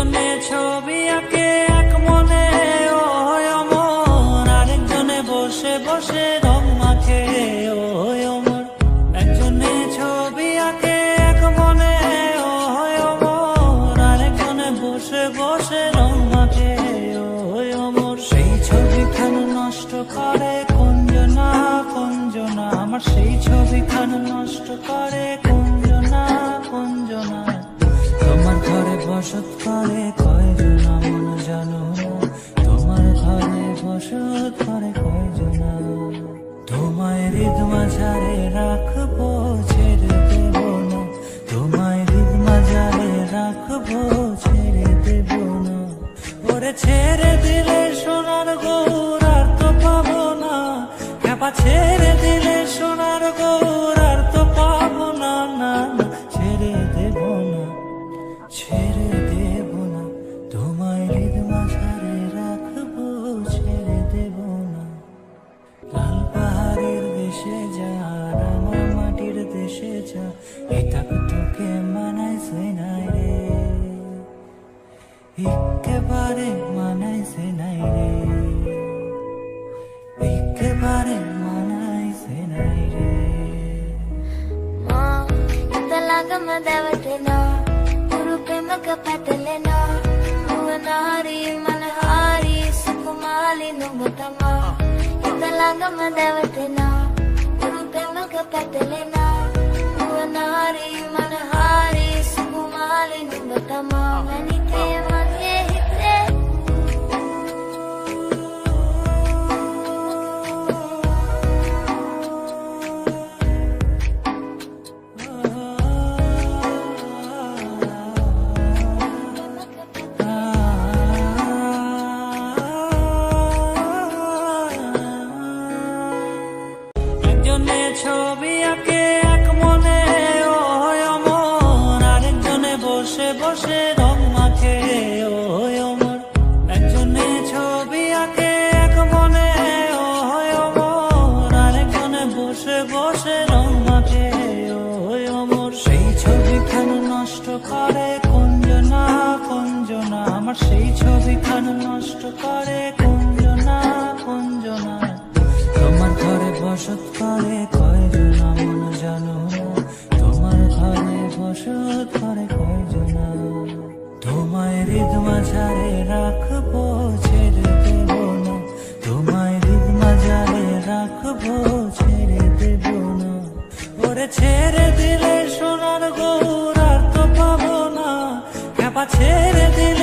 একজনে ছবি আঁকে এক মনে ও অমর, আরেকজনে বসে বসে রং মাখে ও অমর। একজনে ছবি আঁকে এক মনে ও অমর, আরেকজনে বসে বসে রং মাখে ও অমর। সেই ছবিখান নষ্ট করে কুঞ্জনা কুঞ্জনা, আমার সেই ছবিখান নষ্ট করে কুঞ্জনা কুঞ্জনা। তোমার ঘরে বসত করে কয়জনা মন জানো, তোমার ঘরে বসত করে কয়জনা। তোমায় হৃদ মাঝারে রাখবো ছেড়ে দেব না, তোমায় হৃদ মাঝারে রাখবো ছেড়ে দেব না। ওরে ছেড়ে দিলে সোনার গৌর আর তো পাবো না, খেপা ছেড়ে দিলে সোনার গৌর আর তো পাবো না। না না ছেড়ে দেব না, ছেড়ে দেব না, তোমায় হৃদ মাঝারে রাখবো ছেড়ে দেব না। লাল পাহাড়ের দেশে যা রাঙা মাটির দেশে যা, এটা তোকে মানাইছে নাই রে, একেবারে মানাইছে নাই রে, একেবারে মানাইছে নাই রে। মা ఇంతలాగమ్మ దేవతేనా గురు ప్రేమక పతలేనా, భువనారి మనహారి సుకుమాలి నువ్వుతమా. ఇంతలాగమ్మ దేవతేనా గురు ప్రేమక పతలేనా, భువనారి మనహారి సుకుమాలి నువ్వుతమా. మనితే మతే హితే একজনে ছবি আঁকে এক মনে ও অমর, আরেকজনে বসে বসে রং মাখে ও অমর। একজনে ছবি আঁকে এক মনে ও অমর, আরেকজনে বসে বসে রং মাখে ও অমর। সেই ছবিখান নষ্ট করে কুঞ্জনা কুঞ্জনা, আমার সেই ছবিখান নষ্ট করে কুঞ্জনা কুঞ্জনা। তোমার ঘরে বসত করে কয়জনা মন জানো, তোমার ঘরে বসত করে কয়জনা। তোমায় হৃদ মাঝারে রাখবো ছেড়ে দেব না, তোমায় হৃদ মাঝারে রাখবো ছেড়ে দেব না। ওরে ছেড়ে দিলে সোনার গৌর আর তো পাবো না, খেপা ছেড়ে দিলে